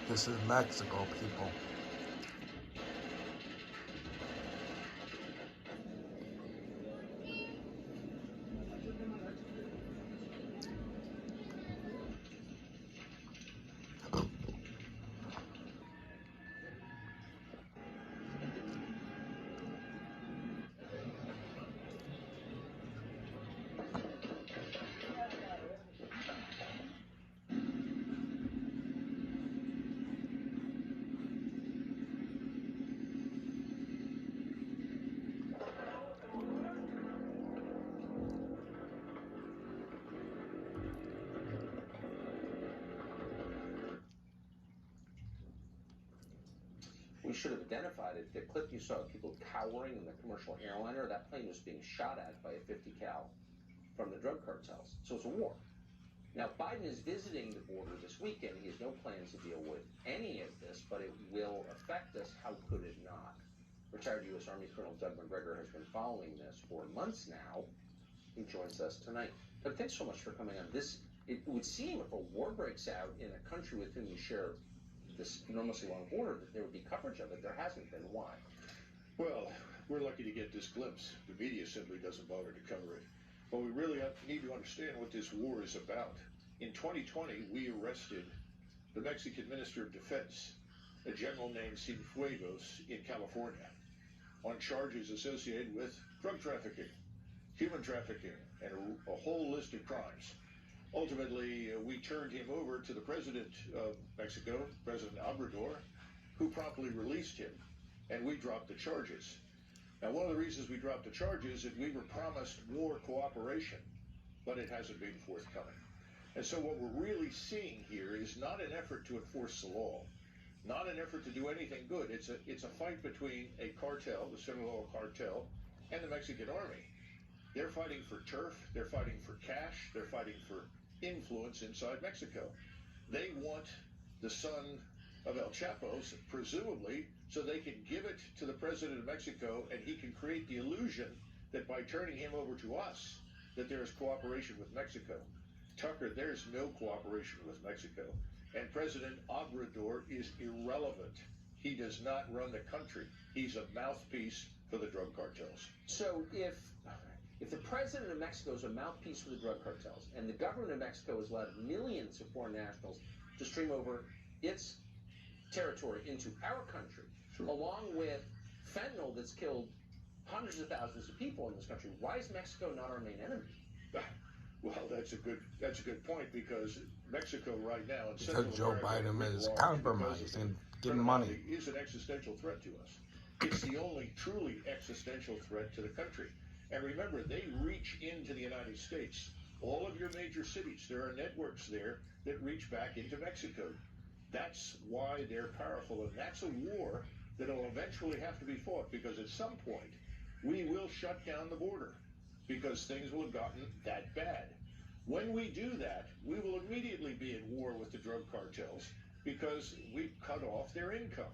This is Mexico, people. We should have identified it. The clip you saw of people cowering in the commercial airliner, that plane was being shot at by a 50 cal from the drug cartels. So it's a war. Now, Biden is visiting the border this weekend. He has no plans to deal with any of this, but it will affect us. How could it not? Retired U.S. Army Colonel Doug McGregor has been following this for months now. He joins us tonight. Doug, thanks so much for coming on. It would seem if a war breaks out in a country with whom you share this enormously long border, that there would be coverage of it. There hasn't been. Why? Well, we're lucky to get this glimpse. The media simply doesn't bother to cover it. But we really need to understand what this war is about. In 2020, we arrested the Mexican Minister of Defense, a general named Cienfuegos, in California, on charges associated with drug trafficking, human trafficking, and a whole list of crimes. Ultimately, we turned him over to the president of Mexico, President Obrador, who promptly released him, and we dropped the charges. Now, one of the reasons we dropped the charges is we were promised more cooperation, but it hasn't been forthcoming. And so what we're really seeing here is not an effort to enforce the law, not an effort to do anything good. It's a fight between a cartel, the Sinaloa cartel, and the Mexican army. They're fighting for turf, they're fighting for cash, they're fighting for influence inside Mexico. They want the son of El Chapo, presumably, so they can give it to the president of Mexico, and he can create the illusion that by turning him over to us, that there is cooperation with Mexico. Tucker, there's no cooperation with Mexico. And President Obrador is irrelevant. He does not run the country. He's a mouthpiece for the drug cartels. So if the president of Mexico is a mouthpiece for the drug cartels, and the government of Mexico has allowed millions of foreign nationals to stream over its territory into our country, sure, along with fentanyl that's killed hundreds of thousands of people in this country, why is Mexico not our main enemy? Well, that's a good point, because Mexico right now, and because Joe Biden is compromising, getting money, is an existential threat to us. It's the only truly existential threat to the country. And remember, they reach into the United States. All of your major cities, there are networks there that reach back into Mexico. That's why they're powerful, and that's a war that will eventually have to be fought, because at some point we will shut down the border, because things will have gotten that bad. When we do that, we will immediately be at war with the drug cartels, because we've cut off their income.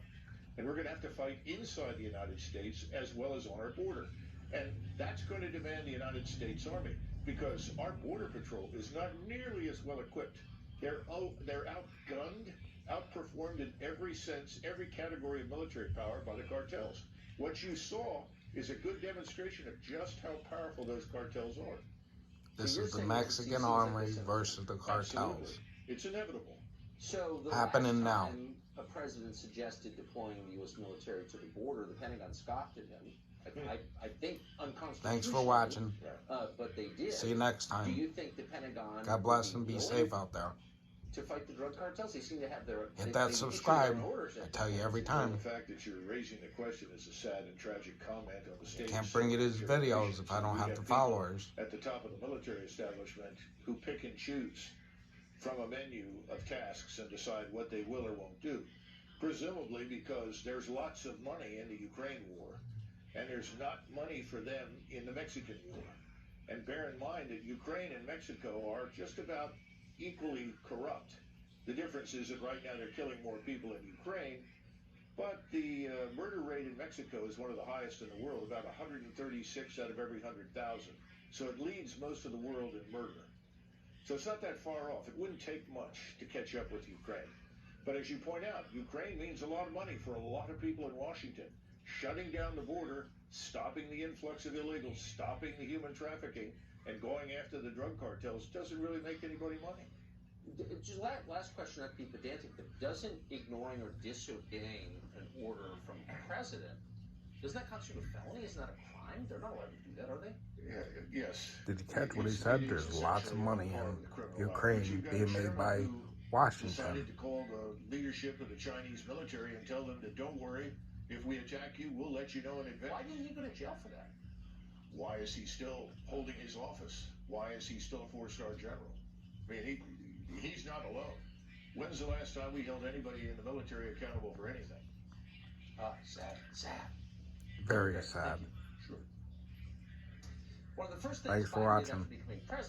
And we're going to have to fight inside the United States as well as on our border. And that's going to demand the United States Army, because our border patrol is not nearly as well equipped. They're outgunned, outperformed in every sense, every category of military power by the cartels. What you saw is a good demonstration of just how powerful those cartels are. This is the Mexican army versus the cartels. Absolutely. It's inevitable. So the happening last now. time a president suggested deploying the U.S. military to the border, the Pentagon scoffed at him. I think unconstitutional. Thanks for watching. But they did. See you next Do time. you think the Pentagon... God bless and be safe out there. To fight the drug cartels? They seem to have their... Hit that subscribe. I tell you every time. The fact that you're raising the question is a sad and tragic comment on the state. Can't bring it as videos if I don't have the followers. At the top of the military establishment who pick and choose from a menu of tasks and decide what they will or won't do. Presumably because there's lots of money in the Ukraine war, and there's not money for them in the Mexican war. And bear in mind that Ukraine and Mexico are just about equally corrupt. The difference is that right now they're killing more people in Ukraine, but the murder rate in Mexico is one of the highest in the world, about 136 out of every 100,000. So it leads most of the world in murder. So it's not that far off. It wouldn't take much to catch up with Ukraine. But as you point out, Ukraine means a lot of money for a lot of people in Washington. Shutting down the border, stopping the influx of illegals, stopping the human trafficking, and going after the drug cartels doesn't really make anybody money. Just last question, not to be pedantic, but doesn't ignoring or disobeying an order from a president, doesn't that constitute a felony? Isn't that a crime? They're not allowed to do that, are they? Yes. Did you catch what he said? There's lots of money in Ukraine being made by Washington. Decided to call the leadership of the Chinese military and tell them that don't worry, if we attack you, we'll let you know in advance. Why didn't he go to jail for that? Why is he still holding his office? Why is he still a 4-star general? I mean, he's not alone. When's the last time we held anybody in the military accountable for anything? Sad. Very sad. Sure. One of the first things Thanks for Biden did watching. after becoming president